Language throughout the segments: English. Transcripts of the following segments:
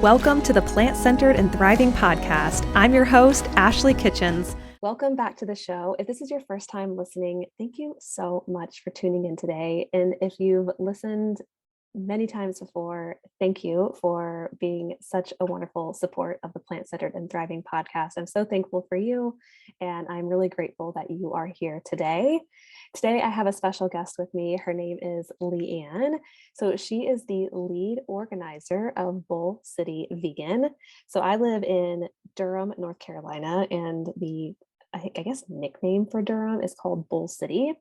Welcome to the Plant-Centered and Thriving podcast. I'm your host, Ashley Kitchens. Welcome back to the show. If this is your first time listening, thank you so much for tuning in today. And if you've listened many times before, thank you for being such a wonderful support of the Plant-Centered and Thriving podcast. I'm so thankful for you, and I'm really grateful that you are here today. Today, I have a special guest with me. Her name is Leeanne. So she is the lead organizer of Bowl City Vegan. So I live in Durham, North Carolina, and I guess nickname for Durham is called Bowl City.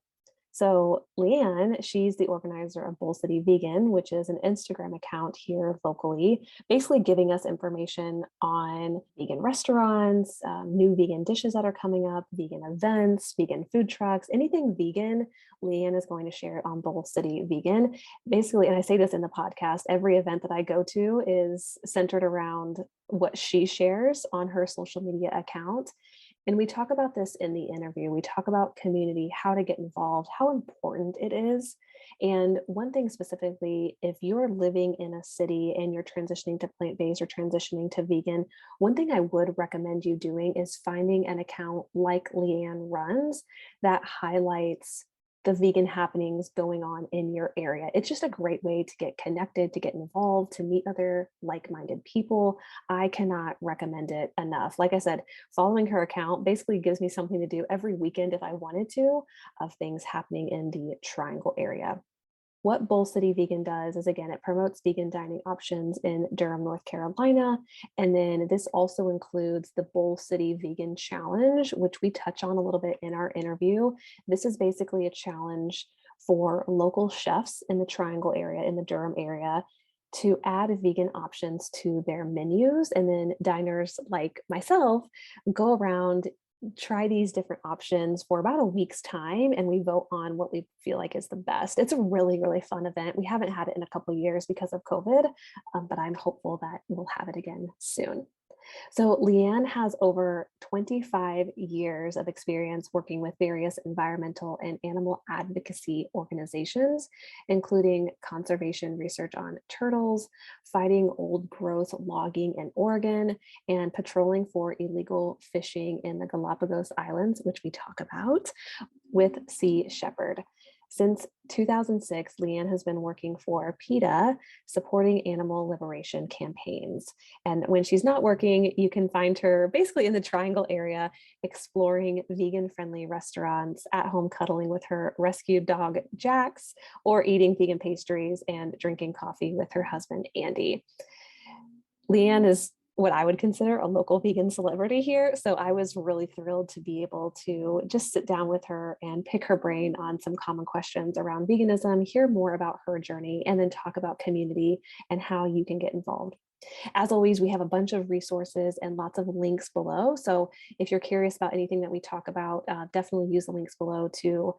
So Leeanne, she's the organizer of Bowl City Vegan, which is an Instagram account here locally, basically giving us information on vegan restaurants, new vegan dishes that are coming up, vegan events, vegan food trucks, anything vegan. Leeanne is going to share it on Bowl City Vegan. Basically, and I say this in the podcast, every event that I go to is centered around what she shares on her social media account. And we talk about this in the interview. We talk about community, how to get involved, how important it is. And one thing specifically, if you're living in a city and you're transitioning to plant-based or transitioning to vegan, one thing I would recommend you doing is finding an account like Leeanne runs that highlights the vegan happenings going on in your area. It's just a great way to get connected, to get involved, to meet other like-minded people. I cannot recommend it enough. Like I said, following her account basically gives me something to do every weekend if I wanted to, of things happening in the Triangle area. What Bowl City Vegan does is, again, it promotes vegan dining options in Durham, North Carolina. And then this also includes the Bowl City Vegan Challenge, which we touch on a little bit in our interview. This is basically a challenge for local chefs in the Triangle area, in the Durham area, to add vegan options to their menus. And then diners like myself go around, try these different options for about a week's time, and we vote on what we feel like is the best. It's a really, really fun event. We haven't had it in a couple of years because of COVID, but I'm hopeful that we'll have it again soon. So Leeanne has over 25 years of experience working with various environmental and animal advocacy organizations, including conservation research on turtles, fighting old growth logging in Oregon, and patrolling for illegal fishing in the Galapagos Islands, which we talk about, with Sea Shepherd. Since 2006, Leeanne has been working for PETA, supporting animal liberation campaigns. And when she's not working, you can find her basically in the Triangle area, exploring vegan-friendly restaurants, at home cuddling with her rescued dog, Jax, or eating vegan pastries and drinking coffee with her husband, Andy. Leeanne is what I would consider a local vegan celebrity here. So I was really thrilled to be able to just sit down with her and pick her brain on some common questions around veganism, hear more about her journey, and then talk about community and how you can get involved. As always, we have a bunch of resources and lots of links below. So if you're curious about anything that we talk about, definitely use the links below to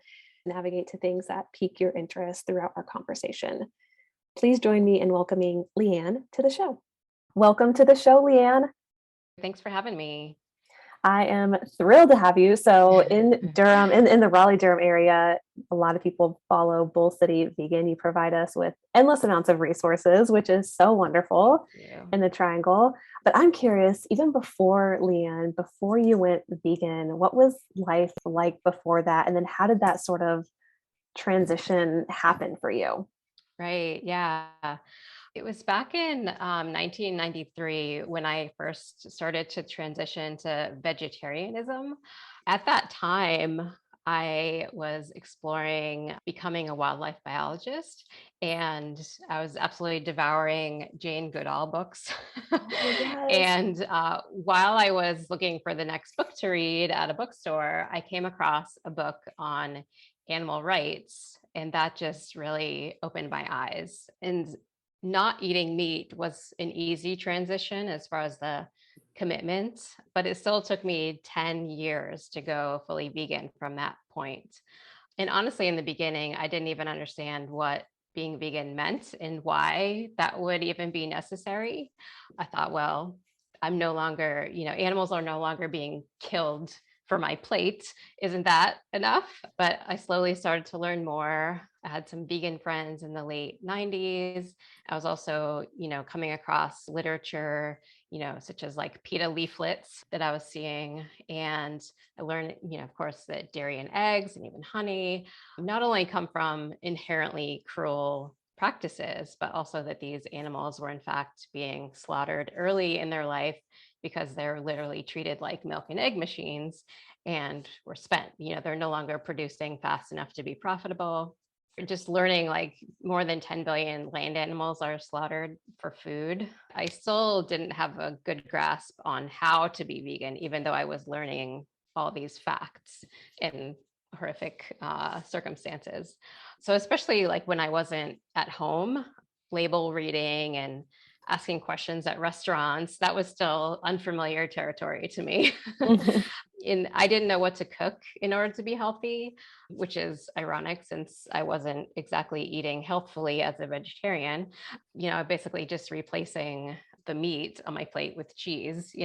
navigate to things that pique your interest throughout our conversation. Please join me in welcoming Leeanne to the show. Welcome to the show, Leeanne. Thanks for having me. I am thrilled to have you. So in Durham, in the Raleigh-Durham area, a lot of people follow Bowl City Vegan. You provide us with endless amounts of resources, which is so wonderful in the Triangle. But I'm curious, even before Leeanne, before you went vegan, what was life like before that? And then how did that sort of transition happen for you? Right. Yeah. It was back in 1993 when I first started to transition to vegetarianism. At that time, I was exploring becoming a wildlife biologist, and I was absolutely devouring Jane Goodall books. Oh, yes. And while I was looking for the next book to read at a bookstore, I came across a book on animal rights, and that just really opened my eyes. And not eating meat was an easy transition as far as the commitment, but it still took me 10 years to go fully vegan from that point. And honestly, in the beginning, I didn't even understand what being vegan meant and why that would even be necessary. I thought, well, I'm no longer, animals are no longer being killed for my plate. Isn't that enough? But I slowly started to learn more. I had some vegan friends in the late 90s. I was also, coming across literature, such as like PETA leaflets that I was seeing. And I learned, of course, that dairy and eggs and even honey not only come from inherently cruel practices, but also that these animals were in fact being slaughtered early in their life because they're literally treated like milk and egg machines and were spent. They're no longer producing fast enough to be profitable. Just learning like more than 10 billion land animals are slaughtered for food. I still didn't have a good grasp on how to be vegan, even though I was learning all these facts in horrific circumstances. So especially like when I wasn't at home, label reading and asking questions at restaurants, that was still unfamiliar territory to me. Mhm. And I didn't know what to cook in order to be healthy, which is ironic since I wasn't exactly eating healthfully as a vegetarian. Basically just replacing the meat on my plate with cheese.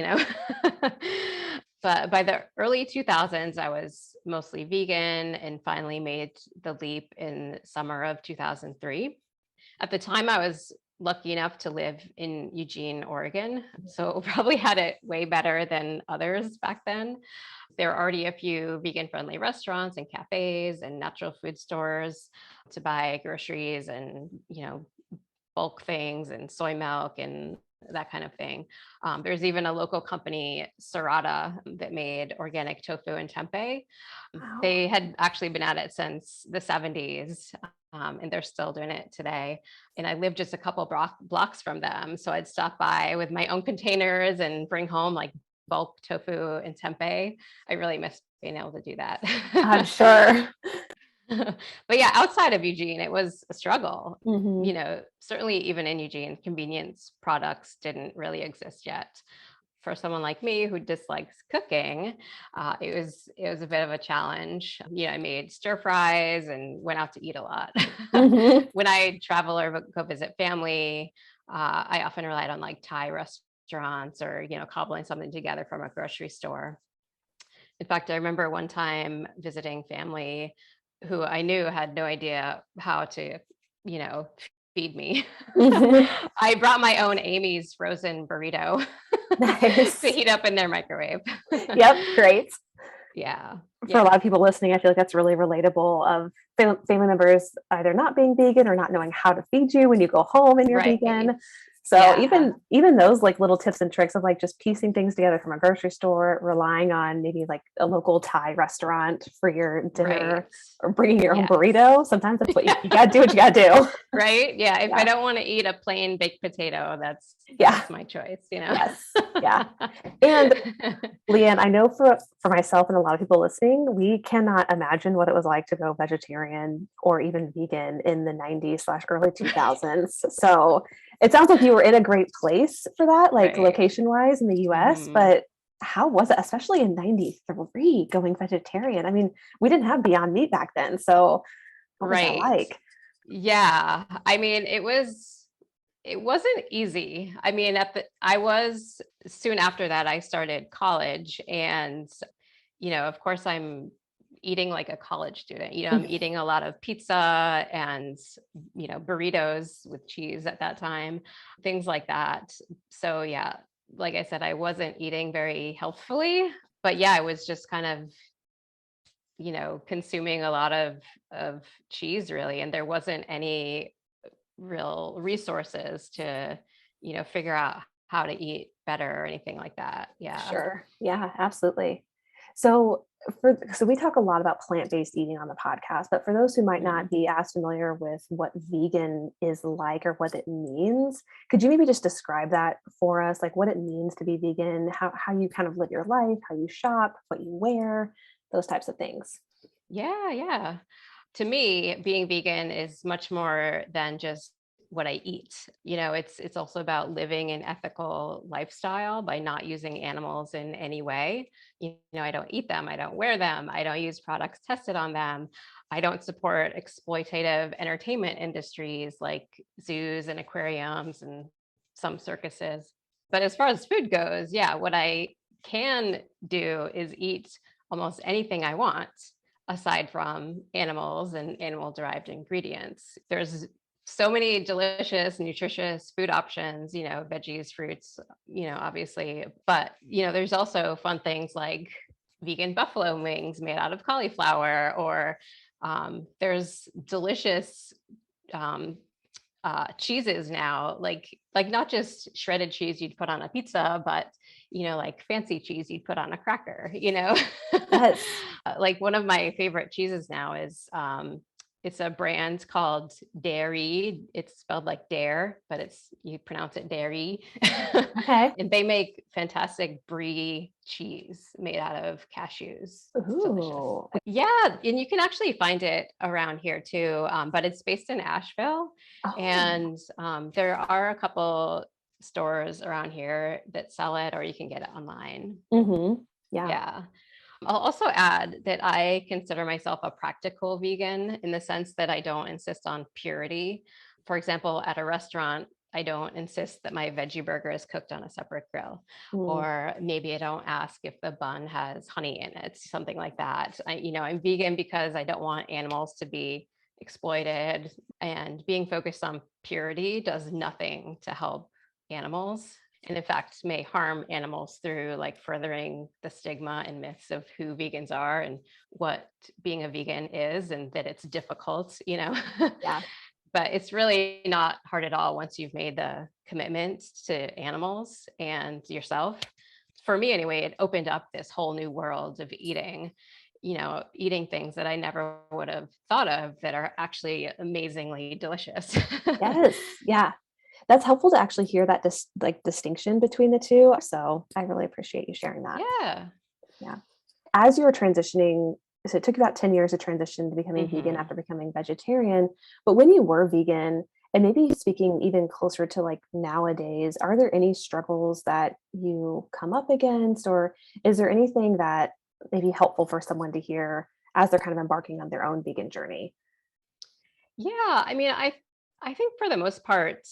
But by the early 2000s, I was mostly vegan and finally made the leap in summer of 2003. At the time, I was lucky enough to live in Eugene, Oregon, so probably had it way better than others back then. There are already a few vegan-friendly restaurants and cafes and natural food stores to buy groceries and, bulk things and soy milk and that kind of thing. There's even a local company, Serata, that made organic tofu and tempeh. Wow. They had actually been at it since the 70s, and they're still doing it today. And I lived just a couple blocks from them. So I'd stop by with my own containers and bring home like bulk tofu and tempeh. I really miss being able to do that. I'm sure. But yeah, outside of Eugene, it was a struggle. Mhm. Certainly even in Eugene, convenience products didn't really exist yet. For someone like me who dislikes cooking, it was a bit of a challenge. I made stir fries and went out to eat a lot. Mhm. When I travel or go visit family, I often relied on like Thai restaurants or cobbling something together from a grocery store. In fact, I remember one time visiting family who I knew had no idea how to, you know, feed me. Mhm. I brought my own Amy's frozen burrito to Nice. heat up in their microwave. Yep, great. Yeah. For a lot Yeah. of people listening, I feel like that's really relatable of family members either not being vegan or not knowing how to feed you when you go home and you're Right. vegan. So Yeah. even those like little tips and tricks of like just piecing things together from a grocery store, relying on maybe like a local Thai restaurant for your Right. dinner or bringing your own Yes. burrito. Sometimes that's what you Yeah. got to do what you got to do. Right. Yeah. If I Yeah. don't want to eat a plain baked potato, that's Yeah. that's my choice. Yes. Yeah. And Leanne, I know for myself and a lot of people listening, we cannot imagine what it was like to go vegetarian or even vegan in the 90s slash early 2000s. So it sounds like you were in a great place for that, like Right. location wise in the US, Mhm. but how was it, especially in 93 going vegetarian? I mean, we didn't have Beyond Meat back then. So what was that Right. like? Yeah. I mean, it wasn't easy. I mean, I was soon after that I started college and of course I'm eating like a college student. I'm eating a lot of pizza and burritos with cheese at that time, things like that. So yeah, like I said, I wasn't eating very healthfully, but yeah, I was just kind of consuming a lot of cheese really, and there wasn't any real resources to figure out how to eat better or anything like that. Yeah. Sure. Yeah, absolutely. So so we talk a lot about plant-based eating on the podcast, but for those who might Mhm. not be as familiar with what vegan is like or what it means, could you maybe just describe that for us? Like what it means to be vegan, how you kind of live your life, how you shop, what you wear, those types of things. Yeah. To me, being vegan is much more than just what I eat. It's also about living an ethical lifestyle by not using animals in any way. I don't eat them, I don't wear them, I don't use products tested on them. I don't support exploitative entertainment industries like zoos and aquariums and some circuses. But as far as food goes, yeah, what I can do is eat almost anything I want aside from animals and animal derived ingredients. There's so many delicious, nutritious food options, veggies, fruits, obviously, but, there's also fun things like vegan buffalo wings made out of cauliflower, or there's delicious um, cheeses now, like not just shredded cheese you'd put on a pizza, but like fancy cheese you'd put on a cracker. Yes. Like one of my favorite cheeses now is it's a brand called Dairy. It's spelled like dare, but you pronounce it dairy. Okay. And they make fantastic brie cheese made out of cashews. It's delicious. Ooh. Yeah, and you can actually find it around here too, but it's based in Asheville. Oh. And there are a couple stores around here that sell it, or you can get it online. Mm-hmm. Yeah. Yeah. I'll also add that I consider myself a practical vegan in the sense that I don't insist on purity. For example, at a restaurant, I don't insist that my veggie burger is cooked on a separate grill, or maybe I don't ask if the bun has honey in it, something like that. I'm vegan because I don't want animals to be exploited, and being focused on purity does nothing to help animals, and in fact may harm animals through like furthering the stigma and myths of who vegans are and what being a vegan is, and that it's difficult. Yeah. But it's really not hard at all once you've made the commitment to animals and yourself. For me anyway, it opened up this whole new world of eating things that I never would have thought of that are actually amazingly delicious. Yes. Yeah. That's helpful to actually hear that distinction between the two. So I really appreciate you sharing that. Yeah. Yeah. As you were transitioning, so it took about 10 years to transition to becoming vegan after becoming vegetarian. But when you were vegan, and maybe speaking even closer to like nowadays, are there any struggles that you come up against, or is there anything that may be helpful for someone to hear as they're kind of embarking on their own vegan journey? Yeah. I mean, I think for the most part,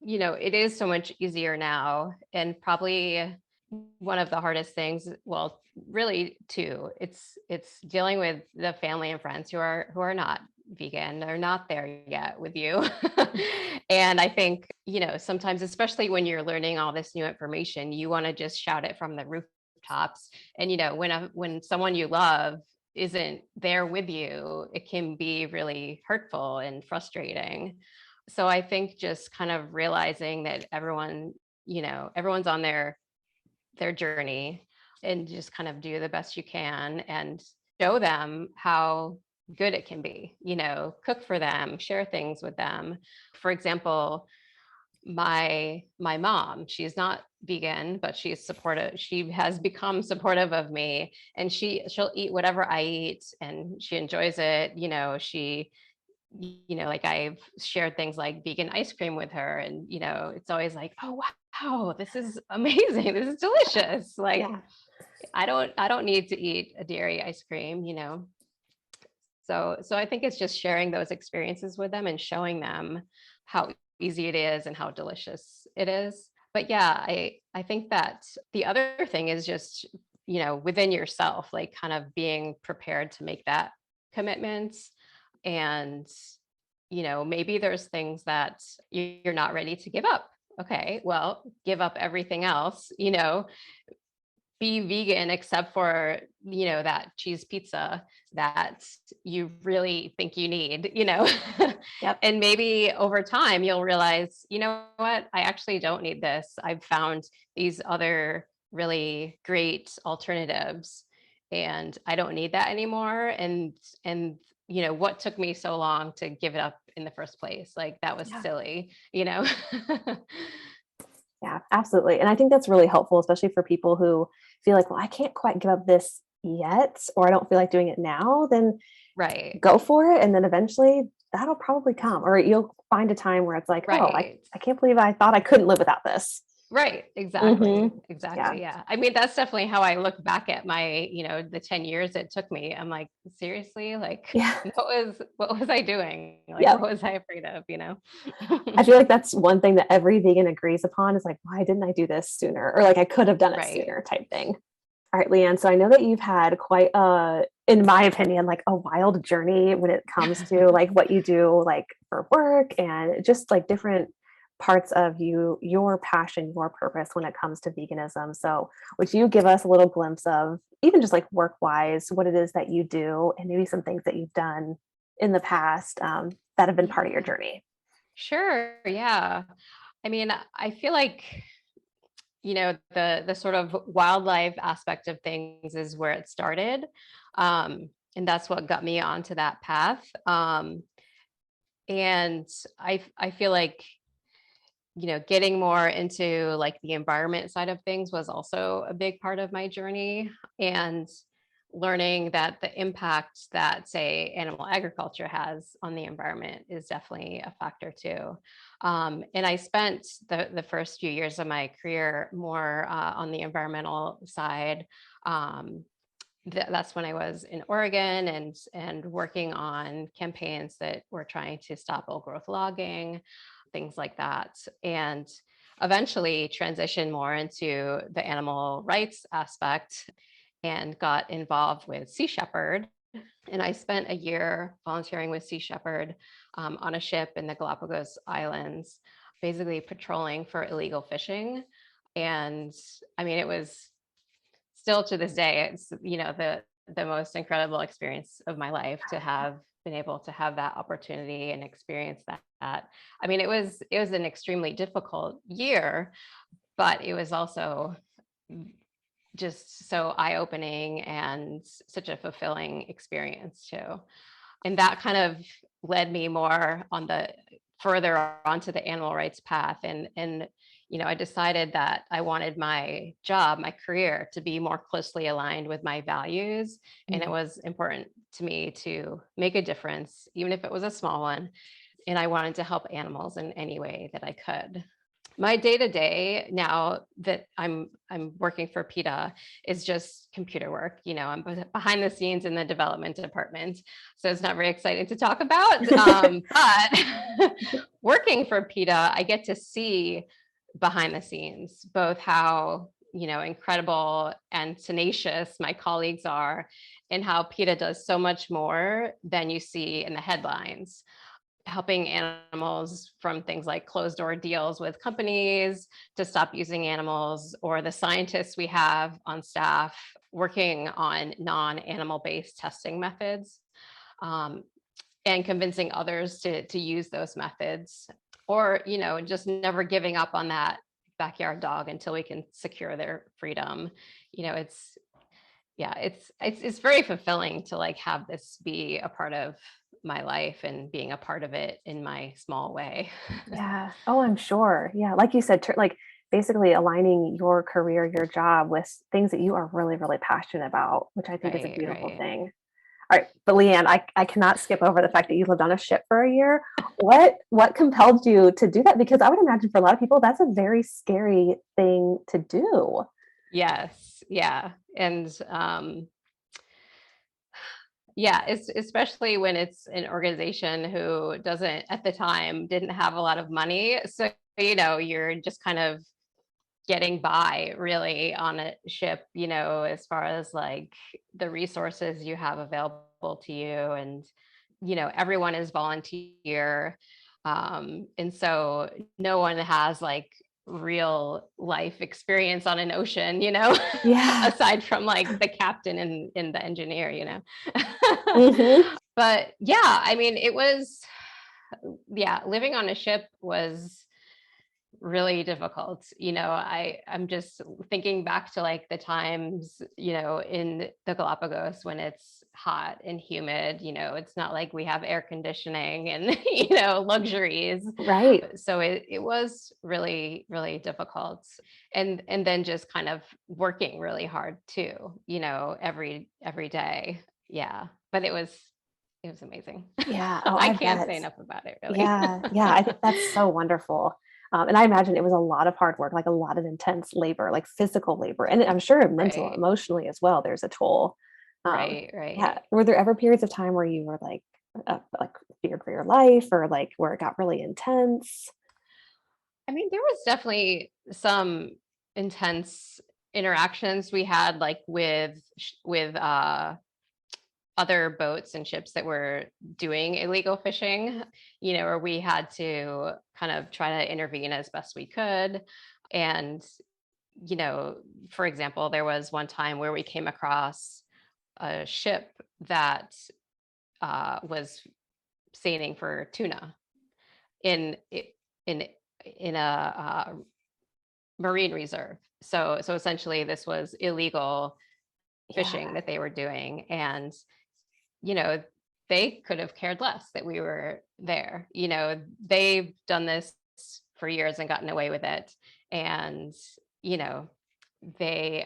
it is so much easier now, and probably one of the hardest things, well, really two, it's dealing with the family and friends who are not vegan. They're not there yet with you. And I think, sometimes, especially when you're learning all this new information, you want to just shout it from the rooftops. And, when someone you love isn't there with you, it can be really hurtful and frustrating. So I think just kind of realizing that everyone's on their journey, and just kind of do the best you can and show them how good it can be, cook for them, share things with them. For example, my mom, she's not vegan, but she's supportive. She has become supportive of me, and she'll eat whatever I eat, and she enjoys it. Like I've shared things like vegan ice cream with her, and it's always like, oh wow, this is amazing, this is delicious. Like, Yeah. I don't need to eat a dairy ice cream. So I think it's just sharing those experiences with them and showing them how easy it is and how delicious it is. But yeah, I think that the other thing is just, within yourself, like kind of being prepared to make that commitment. And, maybe there's things that you're not ready to give up. Okay, well, give up everything else, be vegan except for, that cheese pizza that you really think you need, Yep. And maybe over time you'll realize, you know what, I actually don't need this. I've found these other really great alternatives, and I don't need that anymore. And what took me so long to give it up in the first place? Like, that was silly. Yeah, absolutely. And I think that's really helpful, especially for people who feel like, well, I can't quite give up this yet, or I don't feel like doing it now. Then Right. go for it. And then eventually that'll probably come, or you'll find a time where it's like, oh, Right. I can't believe I thought I couldn't live without this. Right. Exactly. Yeah. Yeah. I mean, that's definitely how I look back at my, the 10 years it took me. I'm like, seriously, like, Yeah. what was I doing? Like, Yep. what was I afraid of, I feel like that's one thing that every vegan agrees upon is like, why didn't I do this sooner? Or like, I could have done it Right. sooner type thing. All right, Leanne. So I know that you've had quite in my opinion, like a wild journey when it comes to like what you do like for work and just like different parts of your passion, your purpose when it comes to veganism. So would you give us a little glimpse of even just like work wise, what it is that you do and maybe some things that you've done in the past that have been part of your Yeah, journey? sure. Yeah. I mean, I feel like, the sort of wildlife aspect of things is where it started. And that's what got me onto that path. And I feel like, getting more into like the environment side of things was also a big part of my journey. And learning that the impact that, say, animal agriculture has on the environment is definitely a factor too. And I spent the first few years of my career more on the environmental side. Um, that's when I was in Oregon and working on campaigns that were trying to stop old growth logging, things like that. And eventually transitioned more into the animal rights aspect and got involved with Sea Shepherd. And I spent a year volunteering with Sea Shepherd on a ship in the Galapagos Islands, basically patrolling for illegal fishing. And I mean, it was still to this day, it's the most incredible experience of my life to have been able to have that opportunity and experience that. I mean, it was an extremely difficult year, but it was also just so eye-opening and such a fulfilling experience too. And that kind of led me more on the further onto the animal rights path. And I decided that I wanted my job, my career, to be more closely aligned with my values. And it Mhm. was important to me to make a difference, even if it was a small one. And I wanted to help animals in any way that I could. My day to day now that I'm working for PETA is just computer work. I'm behind the scenes in the development department, so it's not very exciting to talk about. But working for PETA, I get to see behind the scenes both how incredible and tenacious my colleagues are, and how PETA does so much more than you see in the headlines, helping animals from things like closed door deals with companies to stop using animals, or the scientists we have on staff working on non-animal based testing methods, um, and convincing others to use those methods, or just never giving up on that backyard dog until we can secure their freedom. It's yeah, it's very fulfilling to like have this be a part of my life and being a part of it in my small way. Yeah. Oh, I'm sure. Yeah. Like you said, like basically aligning your career, your job with things that you are really, really passionate about, which I think is a Right, beautiful right. thing. All right. But Leanne, I cannot skip over the fact that you lived on a ship for a year. What compelled you to do that? Because I would imagine for a lot of people, that's a very scary thing to do. Yes, yeah. And yeah, it's especially when it's an organization who doesn't, at the time, didn't have a lot of money. So, you're just kind of getting by really on a ship, as far as like the resources you have available to you. And, everyone is volunteer. And so no one has like real life experience on an ocean, Yeah. aside from like the captain and the engineer. Hmm. But yeah, I mean, yeah, living on a ship was really difficult. I'm just thinking back to like the times, in the Galapagos when it's hot and humid. It's not like we have air conditioning and, luxuries. Right. So it was really, really difficult. And then just kind of working really hard too, every day. Yeah. But it was amazing. Yeah. Oh, I I can't bet. say enough about it really. Yeah. Yeah. I think that's so wonderful. And I imagine it was a lot of hard work, like a lot of intense labor, like physical labor. And I'm sure mental, Right. emotionally as well, there's a toll. Right, Yeah. right. Were there ever periods of time where you were like feared for your life or like where it got really intense? I mean, there was definitely some intense interactions we had like with other boats and ships that were doing illegal fishing, where we had to kind of try to intervene as best we could. And, for example, there was one time where we came across a ship that was sailing for tuna in in in a marine reserve. So essentially, this was illegal fishing Yeah. that they were doing, and you know, they could have cared less that we were there. They've done this for years and gotten away with it. And, you know, they,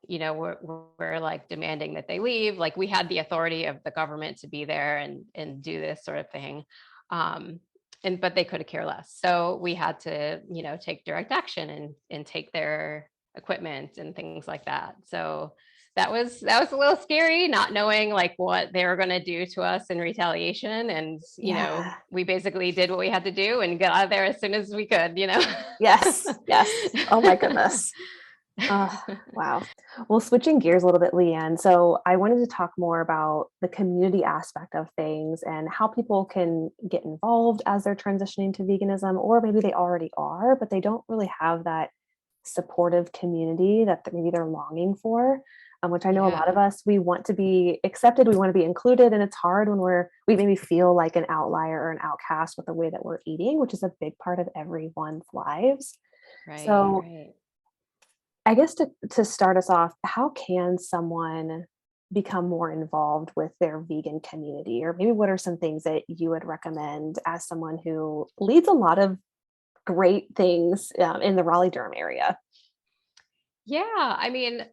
we're like demanding that they leave. Like we had the authority of the government to be there and do this sort of thing. But they could have cared less. So we had to, take direct action and take their equipment and things like that. So that was a little scary, not knowing like what they were going to do to us in retaliation. And, Yeah. we basically did what we had to do and got out of there as soon as we could, Yes. Yes. Oh my goodness. Wow. Well, switching gears a little bit, Leanne. So I wanted to talk more about the community aspect of things and how people can get involved as they're transitioning to veganism, or maybe they already are, but they don't really have that supportive community that maybe they're longing for. Which I know a lot of Yeah. us, we want to be accepted, we want to be included, and it's hard when we maybe feel like an outlier or an outcast with the way that we're eating, which is a big part of everyone's lives. Right. So Right. I guess to start us off, how can someone become more involved with their vegan community? Or maybe what are some things that you would recommend as someone who leads a lot of great things in the Raleigh-Durham area? Yeah. I mean,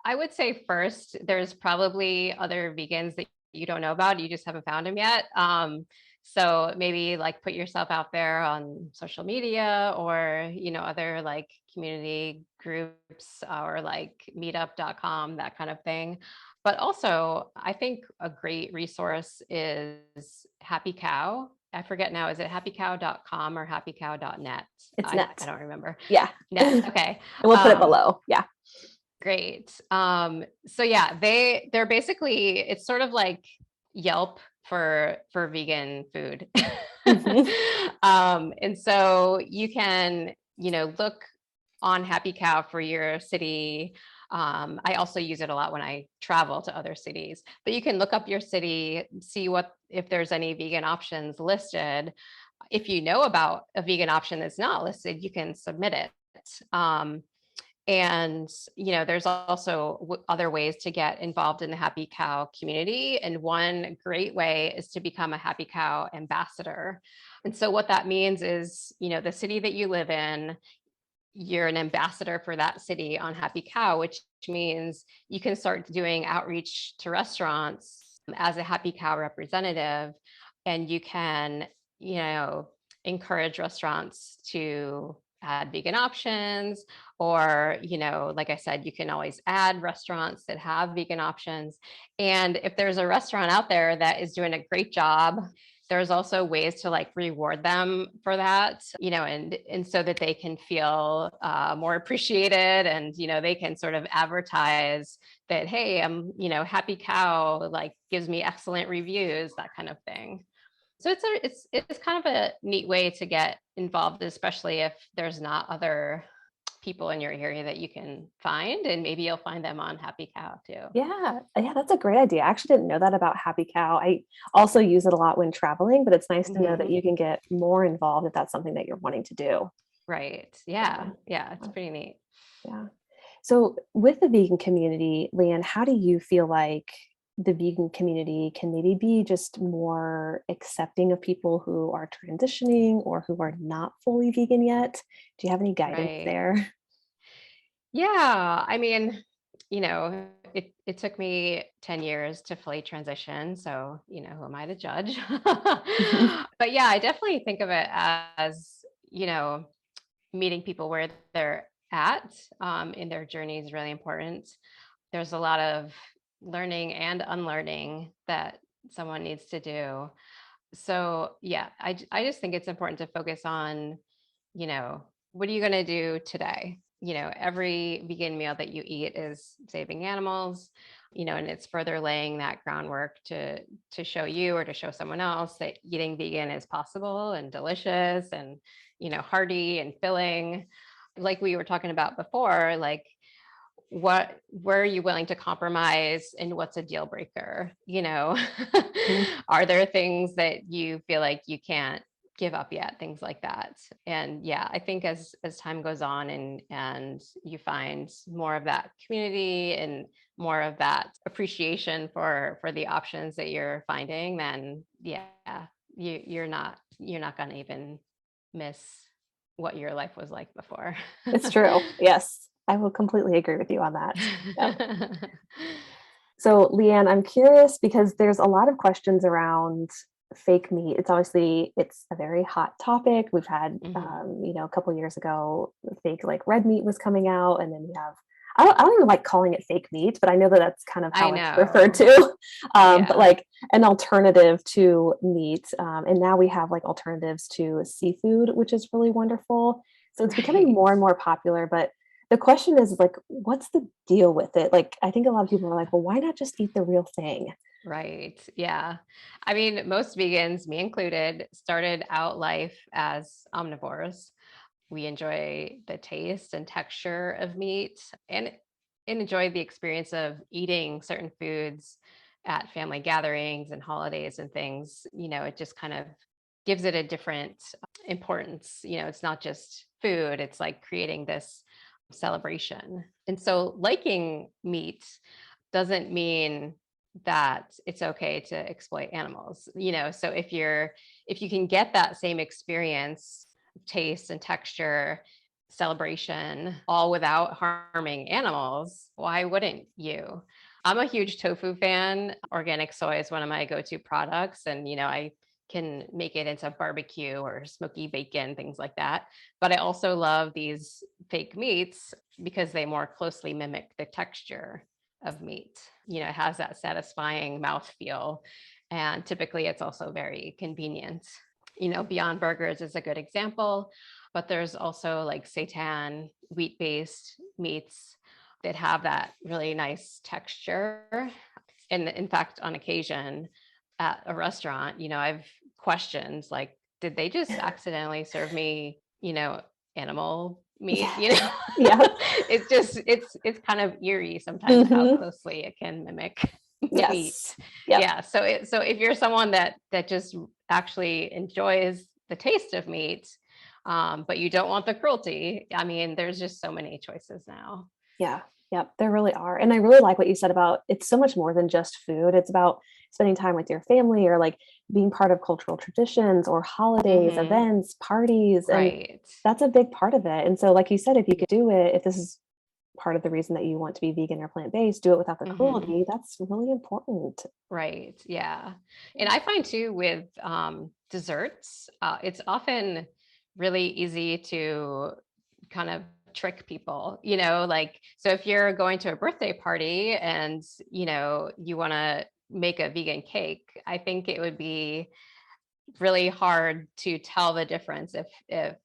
I would say first, there's probably other vegans that you don't know about. You just haven't found them yet. So maybe like put yourself out there on social media or, other like community groups or like meetup.com, that kind of thing. But also, I think a great resource is Happy Cow. I forget now, is it happycow.com or happycow.net? It's I net. don't remember. Yeah. Net. And Okay. we'll put it Um, below. Yeah. Great. So yeah, they're basically, it's sort of like Yelp for vegan food. Mhm. And so you can, look on Happy Cow for your city. I also use it a lot when I travel to other cities, but you can look up your city, see if there's any vegan options listed. If you know about a vegan option that's not listed, you can submit it. Um, and, there's also other ways to get involved in the Happy Cow community. And one great way is to become a Happy Cow ambassador. And so what that means is, the city that you live in, you're an ambassador for that city on Happy Cow, which means you can start doing outreach to restaurants as a Happy Cow representative. And you can, you know, encourage restaurants to add vegan options, or, like I said, you can always add restaurants that have vegan options. And if there's a restaurant out there that is doing a great job, there's also ways to like reward them for that, and so that they can feel more appreciated, and they can sort of advertise that, hey, I'm, Happy Cow like gives me excellent reviews, that kind of thing. So it's kind of a neat way to get involved, especially if there's not other people in your area that you can find, and maybe you'll find them on Happy Cow too. Yeah. Yeah, that's a great idea. I actually didn't know that about Happy Cow. I also use it a lot when traveling, but it's nice to know that Mhm. you can get more involved if that's something that you're wanting to do. Right. Yeah. Yeah. Yeah. It's pretty neat. Yeah. So with the vegan community, Leanne, how do you feel like the vegan community can maybe be just more accepting of people who are transitioning or who are not fully vegan yet? Do you have any guidance Right. there? Yeah. I mean, it took me 10 years to fully transition. So, who am I to judge? But yeah, I definitely think of it as, meeting people where they're at in their journey is really important. There's a lot of learning and unlearning that someone needs to do. So yeah, I just think it's important to focus on, what are you going to do today? every vegan meal that you eat is saving animals, and it's further laying that groundwork to show you or to show someone else that eating vegan is possible and delicious and, hearty and filling. Like we were talking about before, like where are you willing to compromise and what's a deal breaker? Mhm. Are there things that you feel like you can't give up yet, things like that? And yeah, I think as time goes on and you find more of that community and more of that appreciation for the options that you're finding, then yeah, you're not going to even miss what your life was like before. It's true. Yes, I will completely agree with you on that. Yep. So, Leanne, I'm curious because there's a lot of questions around fake meat. It's a very hot topic. We've had, Mhm. a couple years ago, fake like red meat was coming out, and then we have. I don't even like calling it fake meat, but I know that that's kind of I how it's referred know. to. But Yeah. like an alternative to meat, and now we have like alternatives to seafood, which is really wonderful. So it's becoming Right. more and more popular, but the question is like, what's the deal with it? Like, I think a lot of people are like, well, why not just eat the real thing? Right. Yeah. I mean, most vegans, me included, started out life as omnivores. We enjoy the taste and texture of meat and enjoy the experience of eating certain foods at family gatherings and holidays and things. It just kind of gives it a different importance. It's not just food, it's like creating this celebration. And so liking meat doesn't mean that it's okay to exploit animals. So if you can get that same experience, taste and texture, celebration, all without harming animals, why wouldn't you? I'm a huge tofu fan. Organic soy is one of my go-to products, and I can make it into barbecue or smoky bacon, things like that. But I also love these fake meats because they more closely mimic the texture of meat. It has that satisfying mouth feel. And typically it's also very convenient. Beyond Burgers is a good example, but there's also like seitan, wheat-based meats that have that really nice texture. And in fact, on occasion at a restaurant, I've questioned like, did they just accidentally serve me, animal meat? Yeah. Yes. It's kind of eerie sometimes how Hmm. closely it can mimic meat. Yes. Yep. Yeah. So if you're someone that just actually enjoys the taste of meat, but you don't want the cruelty, I mean, there's just so many choices now. Yeah. Yep. There really are. And I really like what you said about it's so much more than just food. It's about spending time with your family or like being part of cultural traditions or holidays, Hmm. events, parties. And Right. that's a big part of it. And so, like you said, if you could do it, if this is part of the reason that you want to be vegan or plant-based, do it without the Hmm. cruelty. That's really important. Right. Yeah. And I find too with desserts, it's often really easy to kind of trick people, like, so if you're going to a birthday party and, you want to make a vegan cake, I think it would be really hard to tell the difference if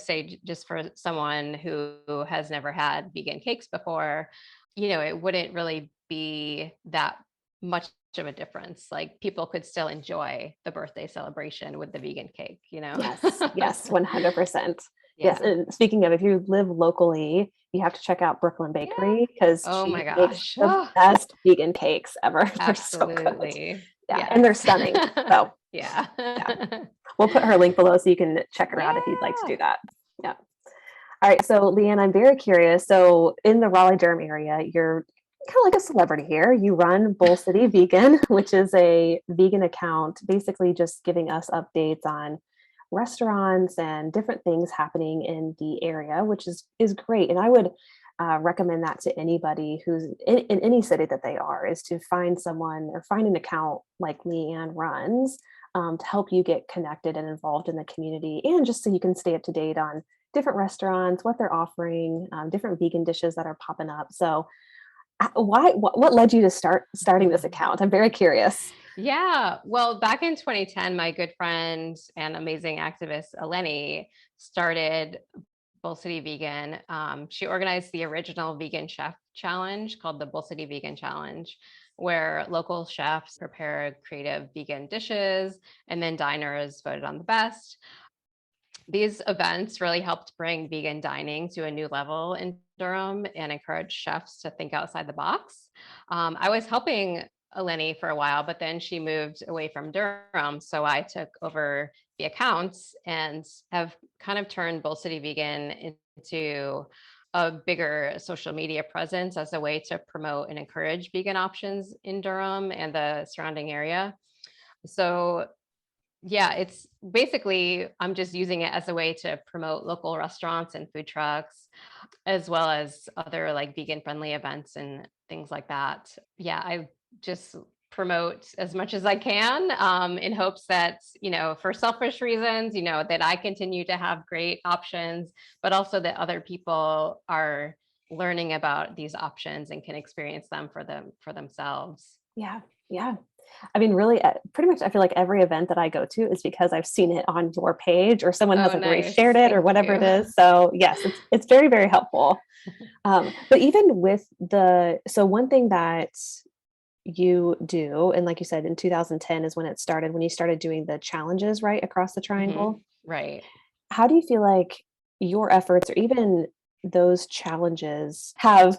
say just for someone who has never had vegan cakes before, it wouldn't really be that much of a difference. Like people could still enjoy the birthday celebration with the vegan cake. Yes, yes, 100%. Yes, Yeah. and speaking of, if you live locally, you have to check out Brooklyn Yeah. Bakery because Oh my she makes gosh. the Oh, best vegan cakes ever. They're so good. absolutely. Yeah, and they're Yes. stunning. So, Yeah. yeah, we'll put her link below so you can check her out if you'd like to Yeah. do that. Yeah. All right, so Leanne, I'm very curious. So in the Raleigh-Durham area, you're kind of like a celebrity here. You run Bull City Vegan, which is a vegan account, basically just giving us updates on restaurants and different things happening in the area, which is great. And I would recommend that to anybody who's in any city that they are, is to find someone or find an account like Leanne runs to help you get connected and involved in the community, and just so you can stay up to date on different restaurants, what they're offering, different vegan dishes that are popping up. So, what led you to starting this account? I'm very curious. Yeah. Well, back in 2010, my good friend and amazing activist Eleni started Bull City Vegan. She organized the original vegan chef challenge called the Bull City Vegan Challenge, where local chefs prepare creative vegan dishes and then diners voted on the best. These events really helped bring vegan dining to a new level in Durham and encourage chefs to think outside the box. I was helping Eleni for a while, but then she moved away from Durham. So I took over the accounts and have kind of turned Bull City Vegan into a bigger social media presence as a way to promote and encourage vegan options in Durham and the surrounding area. So yeah, it's basically, I'm just using it as a way to promote local restaurants and food trucks, as well as other like vegan friendly events and things like that. Yeah, I just promote as much as I can in hopes that, for selfish reasons, that I continue to have great options, but also that other people are learning about these options and can experience them for themselves. Yeah. Yeah. I mean, really, pretty much, I feel like every event that I go to is because I've seen it on your page or someone has like Nice. reshared it or Thank whatever you. it is. So yes, it's very, very helpful. But even with so one thing that you do, and like you said, in 2010 is when it started, when you started doing the challenges, right, across the triangle. Right. How do you feel like your efforts or even those challenges have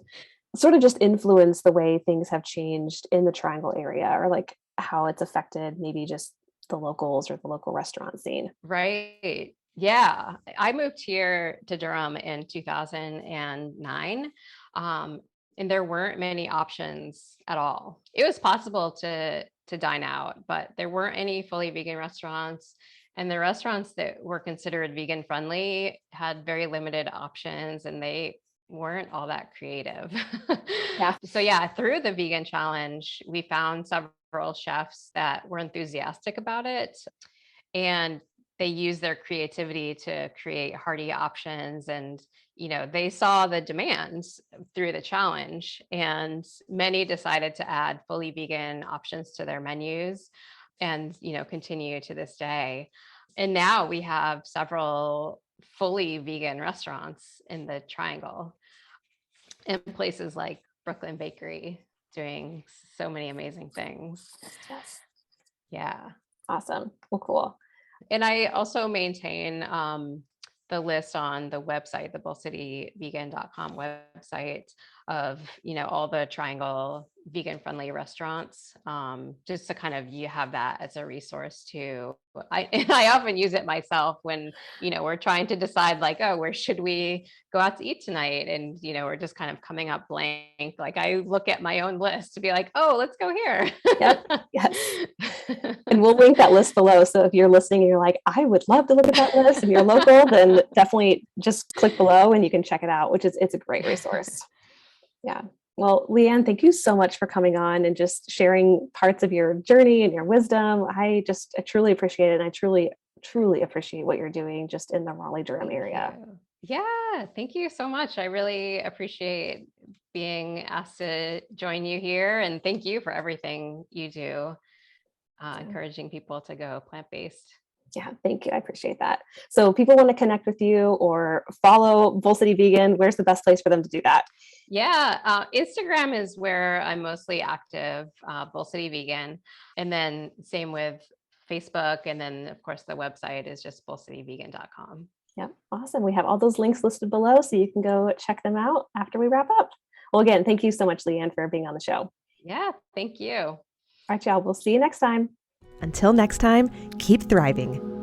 sort of just influenced the way things have changed in the triangle area, or like how it's affected maybe just the locals or the local restaurant scene? Right. Yeah. I moved here to Durham in 2009. Um, and there weren't many options at all. It was possible to dine out, but there weren't any fully vegan restaurants. And the restaurants that were considered vegan friendly had very limited options and they weren't all that creative. Yeah. So yeah, through the vegan challenge, we found several chefs that were enthusiastic about it and they use their creativity to create hearty options and they saw the demands through the challenge and many decided to add fully vegan options to their menus and continue to this day. And now we have several fully vegan restaurants in the triangle and places like Brooklyn Bakery doing so many amazing things. Yes. Yeah. Awesome. Well, cool. And I also maintain the list on the website, the bullcityvegan.com website of, all the triangle vegan friendly restaurants, just to kind of, you have that as a resource too. And I often use it myself when, we're trying to decide like, oh, where should we go out to eat tonight? And, we're just kind of coming up blank. Like I look at my own list to be like, oh, let's go here. Yep. Yes. And we'll link that list below. So if you're listening and you're like, I would love to look at that list and you're local, then definitely just click below and you can check it out, it's a great resource. Yeah. Well, Leeanne, thank you so much for coming on and just sharing parts of your journey and your wisdom. I truly appreciate it. And I truly, truly appreciate what you're doing just in the Raleigh-Durham area. Yeah, thank you so much. I really appreciate being asked to join you here. And thank you for everything you do, encouraging people to go plant-based. Yeah, thank you. I appreciate that. So if people want to connect with you or follow Bull City Vegan, where's the best place for them to do that? Yeah, Instagram is where I'm mostly active, Bull City Vegan. And then same with Facebook. And then, of course, the website is just bullcityvegan.com. Yep. Awesome. We have all those links listed below so you can go check them out after we wrap up. Well, again, thank you so much, Leeanne, for being on the show. Yeah, thank you. All right, y'all. We'll see you next time. Until next time, keep thriving.